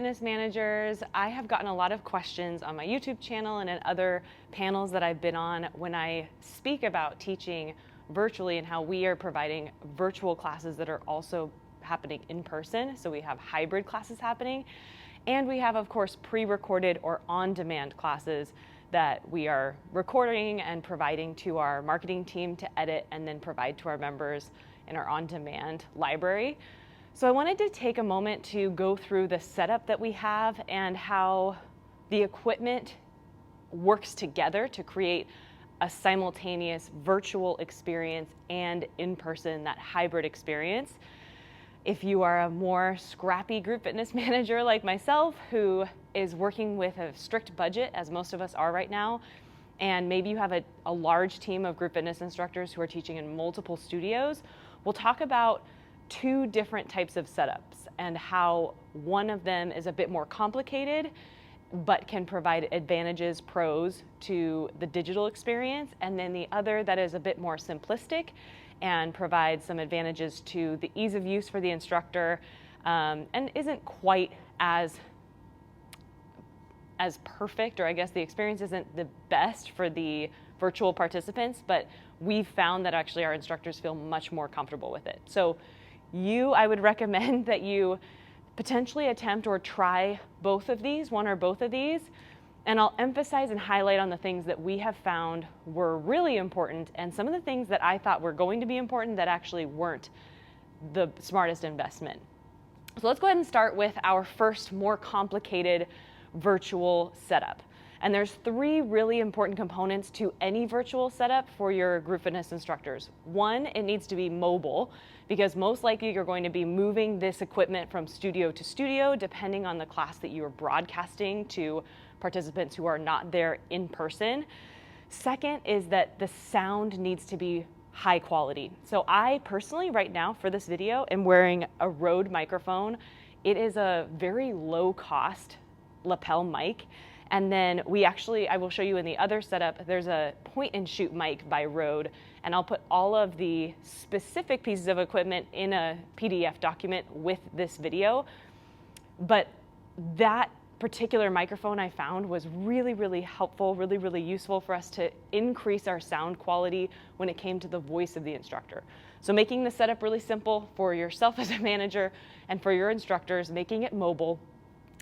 fitness managers, I have gotten a lot of questions on my YouTube channel and in other panels that I've been on when I speak about teaching virtually and how we are providing virtual classes that are also happening in person. So we have hybrid classes happening, and we have, of course, pre-recorded or on-demand classes that we are recording and providing to our marketing team to edit and then provide to our members in our on-demand library. So I wanted to take a moment to go through the setup that we have and how the equipment works together to create a simultaneous virtual experience and in-person, that hybrid experience. If you are a more scrappy group fitness manager like myself, who is working with a strict budget, as most of us are right now, and maybe you have a large team of group fitness instructors who are teaching in multiple studios, we'll talk about two different types of setups and how one of them is a bit more complicated but can provide advantages, pros to the digital experience, and then the other that is a bit more simplistic and provides some advantages to the ease of use for the instructor, and isn't quite as perfect, or I guess the experience isn't the best for the virtual participants, but we've found that actually our instructors feel much more comfortable with it. So I would recommend that you potentially attempt or try both of these, one or both of these, and I'll emphasize and highlight on the things that we have found were really important and some of the things that I thought were going to be important that actually weren't the smartest investment. So let's go ahead and start with our first more complicated virtual setup. And there's three really important components to any virtual setup for your group fitness instructors. One, it needs to be mobile, because most likely you're going to be moving this equipment from studio to studio, depending on the class that you are broadcasting to participants who are not there in person. Second is that the sound needs to be high quality. So I personally, right now for this video, am wearing a Rode microphone. It is a very low cost lapel mic. And then I will show you in the other setup, there's a point and shoot mic by Rode, and I'll put all of the specific pieces of equipment in a PDF document with this video. But that particular microphone I found was really, really helpful, really, really useful for us to increase our sound quality when it came to the voice of the instructor. So making the setup really simple for yourself as a manager and for your instructors, making it mobile,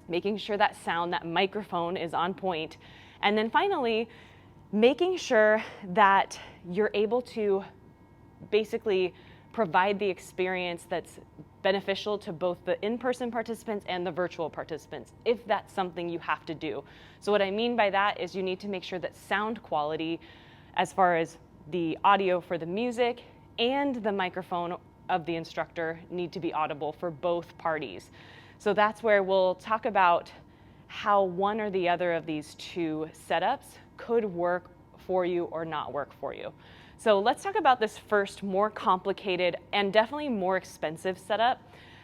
making sure that sound, that microphone is on point. And then finally, making sure that you're able to basically provide the experience that's beneficial to both the in-person participants and the virtual participants, if that's something you have to do. So what I mean by that is you need to make sure that sound quality, as far as the audio for the music and the microphone of the instructor, need to be audible for both parties. So that's where we'll talk about how one or the other of these two setups could work for you or not work for you. So let's talk about this first more complicated and definitely more expensive setup.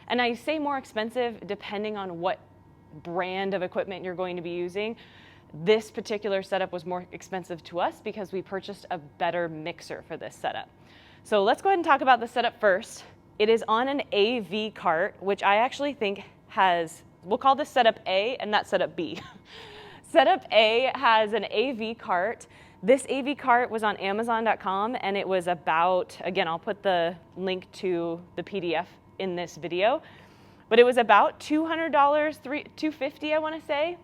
And I say more expensive depending on what brand of equipment you're going to be using. This particular setup was more expensive to us because we purchased a better mixer for this setup. So let's go ahead and talk about the setup first. It is on an AV cart, which I actually think we'll call this setup A and that's setup B. Setup A has an AV cart. This AV cart was on Amazon.com and it was about, again, I'll put the link to the PDF in this video, but it was about $200, $250, I want to say.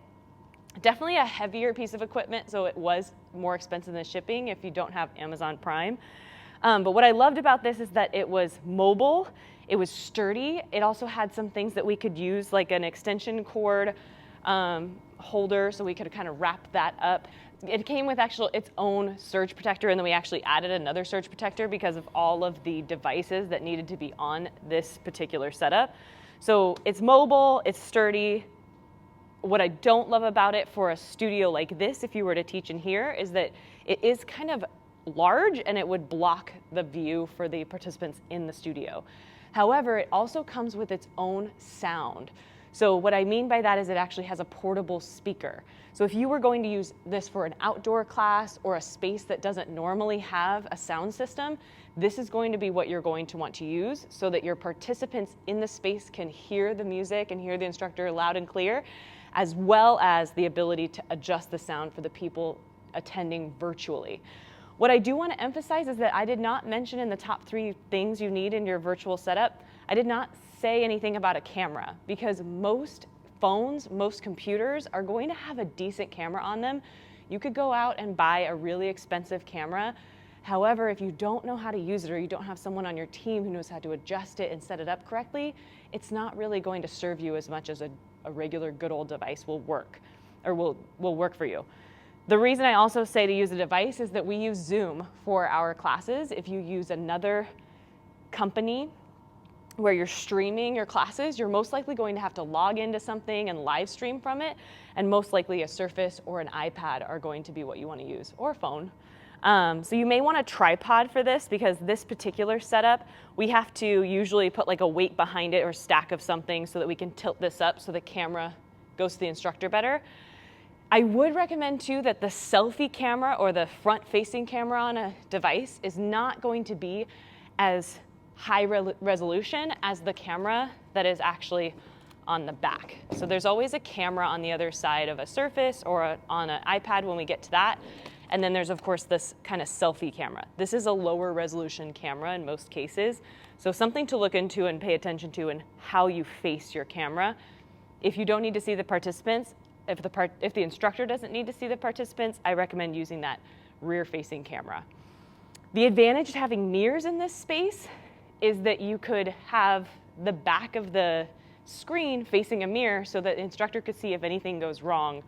Definitely a heavier piece of equipment, so it was more expensive than shipping if you don't have Amazon Prime. But what I loved about this is that it was mobile, it was sturdy. It also had some things that we could use, like an extension cord holder, so we could kind of wrap that up. It came with its own surge protector, and then we actually added another surge protector because of all of the devices that needed to be on this particular setup. So it's mobile, it's sturdy. What I don't love about it for a studio like this, if you were to teach in here, is that it is kind of large and it would block the view for the participants in the studio. However, it also comes with its own sound. So what I mean by that is it actually has a portable speaker. So if you were going to use this for an outdoor class or a space that doesn't normally have a sound system, this is going to be what you're going to want to use so that your participants in the space can hear the music and hear the instructor loud and clear, as well as the ability to adjust the sound for the people attending virtually. What I do want to emphasize is that I did not mention in the top 3 things you need in your virtual setup, I did not say anything about a camera, because most phones, most computers are going to have a decent camera on them. You could go out and buy a really expensive camera. However, if you don't know how to use it or you don't have someone on your team who knows how to adjust it and set it up correctly, it's not really going to serve you as much as a regular good old device will work, or will work for you. The reason I also say to use a device is that we use Zoom for our classes. If you use another company where you're streaming your classes, you're most likely going to have to log into something and live stream from it, and most likely a Surface or an iPad are going to be what you want to use, or a phone. So you may want a tripod for this, because this particular setup, we have to usually put like a weight behind it or stack of something so that we can tilt this up so the camera goes to the instructor better. I would recommend too that the selfie camera or the front-facing camera on a device is not going to be as high resolution as the camera that is actually on the back. So there's always a camera on the other side of a Surface or on an iPad when we get to that. And then there's of course this kind of selfie camera. This is a lower resolution camera in most cases. So something to look into and pay attention to in how you face your camera. If you don't need to see the participants, if the instructor doesn't need to see the participants, I recommend using that rear-facing camera. The advantage of having mirrors in this space is that you could have the back of the screen facing a mirror so that the instructor could see if anything goes wrong.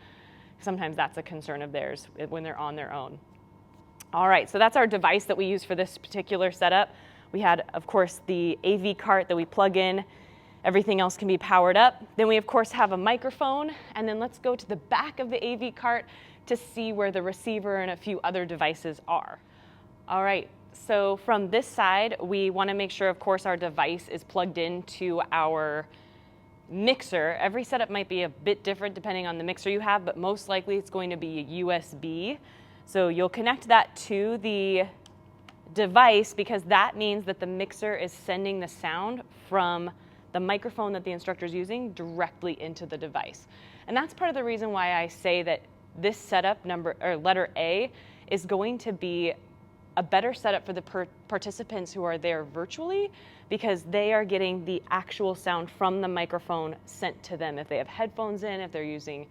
Sometimes that's a concern of theirs when they're on their own. All right, so that's our device that we use for this particular setup. We had, of course, the AV cart that we plug in. Everything else can be powered up. Then we, of course, have a microphone. And then let's go to the back of the AV cart to see where the receiver and a few other devices are. All right, so from this side, we want to make sure, of course, our device is plugged into our mixer. Every setup might be a bit different depending on the mixer you have, but most likely it's going to be a USB. So you'll connect that to the device, because that means that the mixer is sending the sound from the microphone that the instructor is using directly into the device. And that's part of the reason why I say that this setup letter A is going to be a better setup for the participants who are there virtually, because they are getting the actual sound from the microphone sent to them. If they have headphones in, if they're using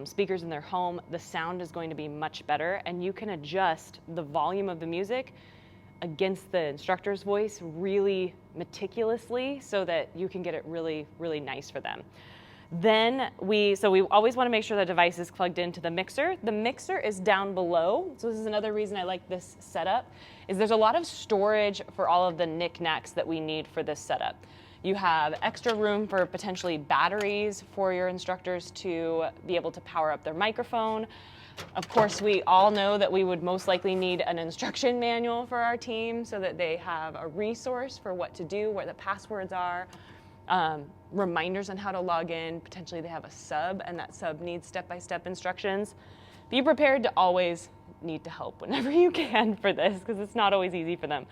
speakers in their home, the sound is going to be much better, and you can adjust the volume of the music against the instructor's voice really meticulously so that you can get it really, really nice for them. Then we always want to make sure the device is plugged into the mixer. The mixer is down below. So this is another reason I like this setup, is there's a lot of storage for all of the knickknacks that we need for this setup. You have extra room for potentially batteries for your instructors to be able to power up their microphone. Of course, we all know that we would most likely need an instruction manual for our team so that they have a resource for what to do, where the passwords are, reminders on how to log in. Potentially they have a sub, and that sub needs step-by-step instructions. Be prepared to always need to help whenever you can for this, because it's not always easy for them.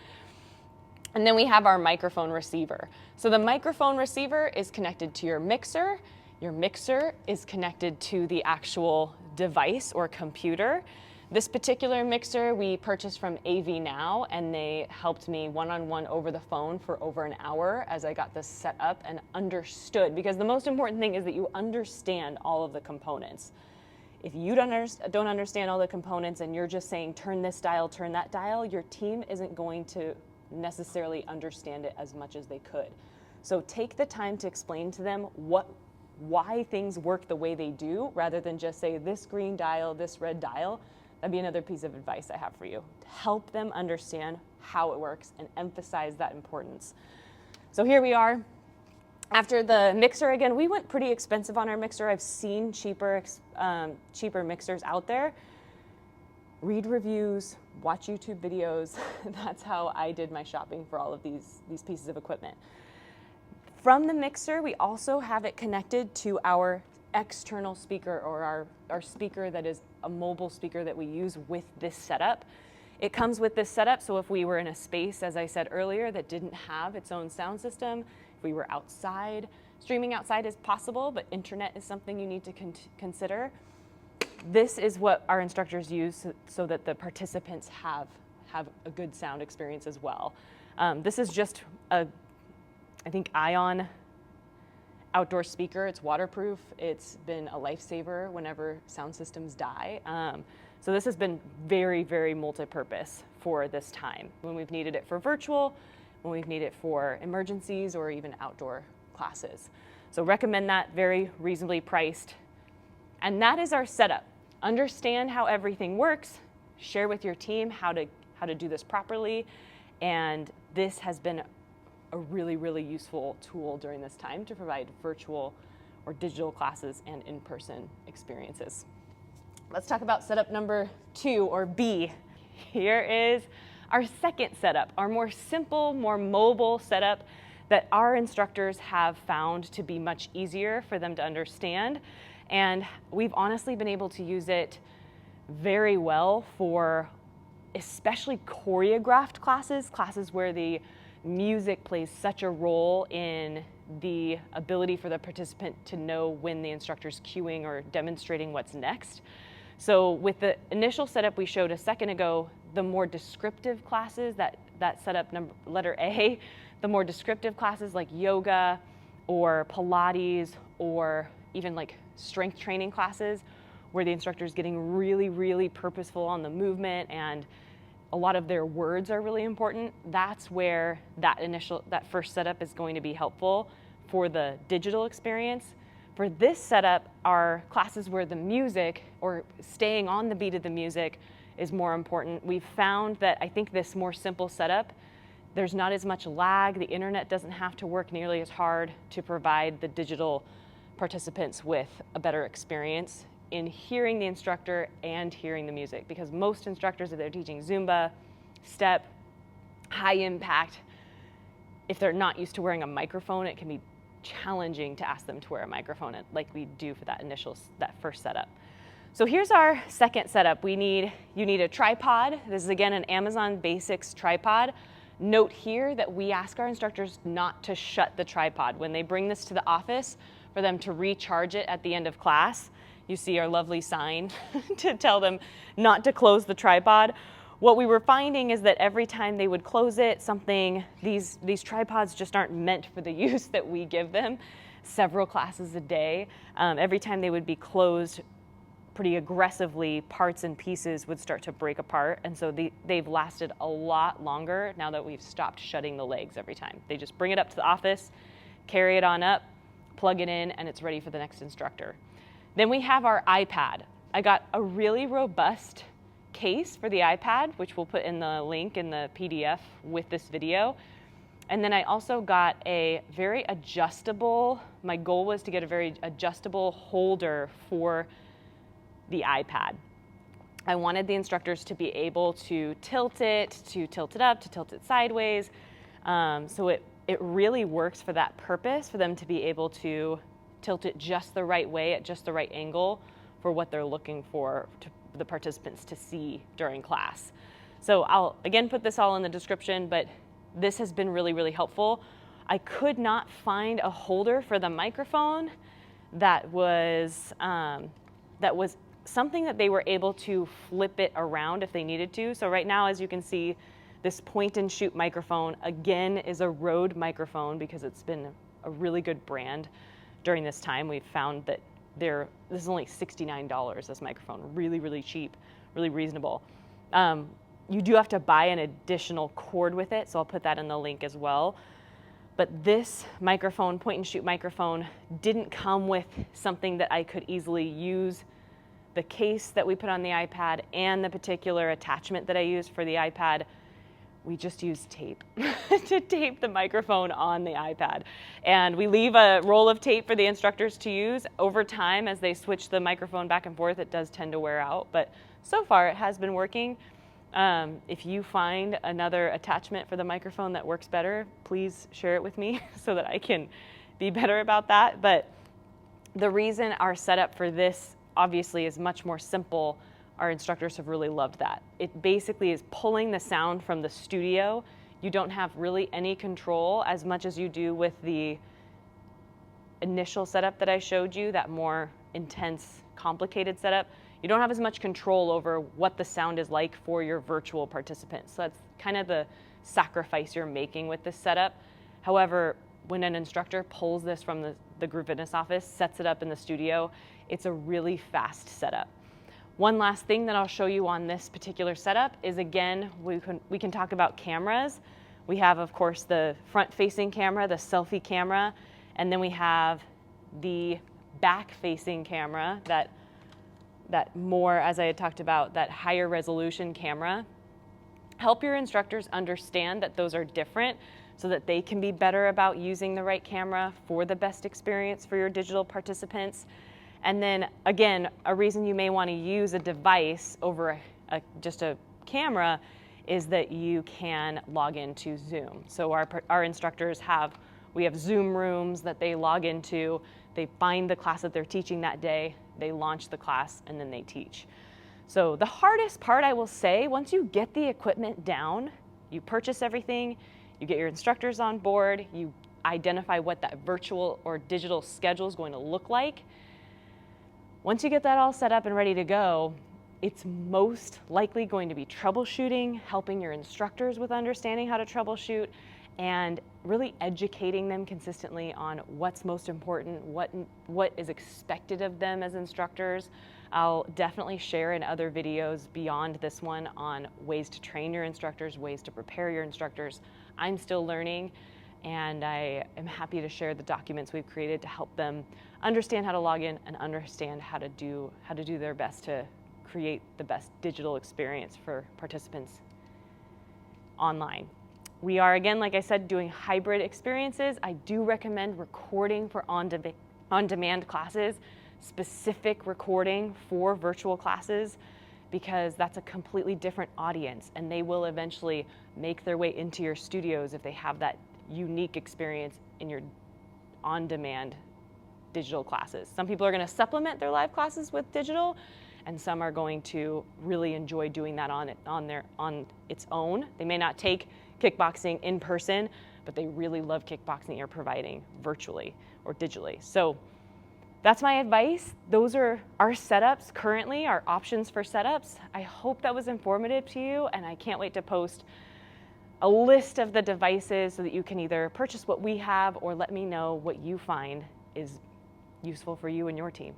And then we have our microphone receiver. So the microphone receiver is connected to your mixer. Your mixer is connected to the actual device or computer. This particular mixer we purchased from AV Now, and they helped me one-on-one over the phone for over an hour as I got this set up and understood, because the most important thing is that you understand all of the components. If you don't understand all the components and you're just saying turn this dial, turn that dial, your team isn't going to necessarily understand it as much as they could. So take the time to explain to them why things work the way they do, rather than just say this green dial, this red dial. That'd be another piece of advice I have for you. Help them understand how it works and emphasize that importance. So here we are. After the mixer, again, we went pretty expensive on our mixer. I've seen cheaper mixers out there. Read reviews, watch YouTube videos. That's how I did my shopping for all of these pieces of equipment. From the mixer, we also have it connected to our external speaker, or our speaker that is a mobile speaker that we use with this setup. It comes with this setup, so if we were in a space, as I said earlier, that didn't have its own sound system, if we were outside, streaming outside is possible, but internet is something you need to consider. This is what our instructors use so that the participants have a good sound experience as well. This is just I think ion outdoor speaker. It's waterproof. It's been a lifesaver whenever sound systems die. So this has been very, very multi-purpose for this time, when we've needed it for virtual, when we've needed it for emergencies or even outdoor classes. So recommend that, very reasonably priced. And that is our setup. Understand how everything works, share with your team how to do this properly, and this has been a really, really useful tool during this time to provide virtual or digital classes and in-person experiences. Let's talk about setup number 2, or B. Here is our second setup, our more simple, more mobile setup that our instructors have found to be much easier for them to understand. And we've honestly been able to use it very well for especially choreographed classes where the music plays such a role in the ability for the participant to know when the instructor's cueing or demonstrating what's next. So with the initial setup we showed a second ago, the more descriptive classes, that setup letter A, the more descriptive classes like yoga or Pilates or even like strength training classes where the instructor is getting really, really purposeful on the movement and a lot of their words are really important. That's where that first setup is going to be helpful for the digital experience. For this setup, our classes where the music, or staying on the beat of the music, is more important. We've found that I think this more simple setup, there's not as much lag. The internet doesn't have to work nearly as hard to provide the digital participants with a better experience in hearing the instructor and hearing the music, because most instructors, if they're teaching Zumba, step, high impact, if they're not used to wearing a microphone, it can be challenging to ask them to wear a microphone like we do for that first setup. So here's our second setup. You need a tripod. This is again an Amazon Basics tripod. Note here that we ask our instructors not to shut the tripod. When they bring this to the office, for them to recharge it at the end of class, you see our lovely sign to tell them not to close the tripod. What we were finding is that every time they would close it, these tripods just aren't meant for the use that we give them, several classes a day. Every time they would be closed pretty aggressively, parts and pieces would start to break apart. And so they've lasted a lot longer now that we've stopped shutting the legs every time. They just bring it up to the office, carry it on up, plug it in, and it's ready for the next instructor. Then we have our iPad. I got a really robust case for the iPad, which we'll put in the link in the PDF with this video. And then I also got a very adjustable, my goal was to get a very adjustable holder for the iPad. I wanted the instructors to be able to tilt it up, to tilt it sideways. So it really works for that purpose, for them to be able to tilt it just the right way at just the right angle for what they're looking for the participants to see during class. So I'll again put this all in the description, but this has been really, really helpful. I could not find a holder for the microphone that was something that they were able to flip it around if they needed to. So right now, as you can see, this point and shoot microphone again is a Rode microphone because it's been a really good brand during this time. We've found that this is only $69, this microphone, really, really cheap, really reasonable. You do have to buy an additional cord with it, so I'll put that in the link as well. But this microphone, point and shoot microphone, didn't come with something that I could easily use the case that we put on the iPad and the particular attachment that I used for the iPad. We just use tape to tape the microphone on the iPad. And we leave a roll of tape for the instructors to use. Over time, as they switch the microphone back and forth, it does tend to wear out, but so far it has been working. If you find another attachment for the microphone that works better, please share it with me so that I can be better about that. But the reason our setup for this obviously is much more simple, our instructors have really loved that. It basically is pulling the sound from the studio. You don't have really any control as much as you do with the initial setup that I showed you, that more intense, complicated setup. You don't have as much control over what the sound is like for your virtual participants. So that's kind of the sacrifice you're making with this setup. However, when an instructor pulls this from the group fitness office, sets it up in the studio, it's a really fast setup. One last thing that I'll show you on this particular setup is, again, we can talk about cameras. We have, of course, the front-facing camera, the selfie camera, and then we have the back-facing camera, that more, as I had talked about, that higher resolution camera. Help your instructors understand that those are different so that they can be better about using the right camera for the best experience for your digital participants. And then, again, a reason you may want to use a device over just a camera is that you can log into Zoom. So our instructors we have Zoom rooms that they log into. They find the class that they're teaching that day, they launch the class, and then they teach. So the hardest part, I will say, once you get the equipment down, you purchase everything, you get your instructors on board, you identify what that virtual or digital schedule is going to look like. Once you get that all set up and ready to go, it's most likely going to be troubleshooting, helping your instructors with understanding how to troubleshoot, and really educating them consistently on what's most important, what is expected of them as instructors. I'll definitely share in other videos beyond this one on ways to train your instructors, ways to prepare your instructors. I'm still learning, and I am happy to share the documents we've created to help them understand how to log in and understand how to do their best to create the best digital experience for participants online. We are, again, like I said, doing hybrid experiences. I do recommend recording for on-demand classes, specific recording for virtual classes, because that's a completely different audience, and they will eventually make their way into your studios if they have that unique experience in your on-demand digital classes. Some people are going to supplement their live classes with digital, and some are going to really enjoy doing that on its own. They may not take kickboxing in person, but they really love kickboxing you're providing virtually or digitally. So that's my advice. Those are our setups currently, our options for setups. I hope that was informative to you, and I can't wait to post a list of the devices so that you can either purchase what we have or let me know what you find is useful for you and your team.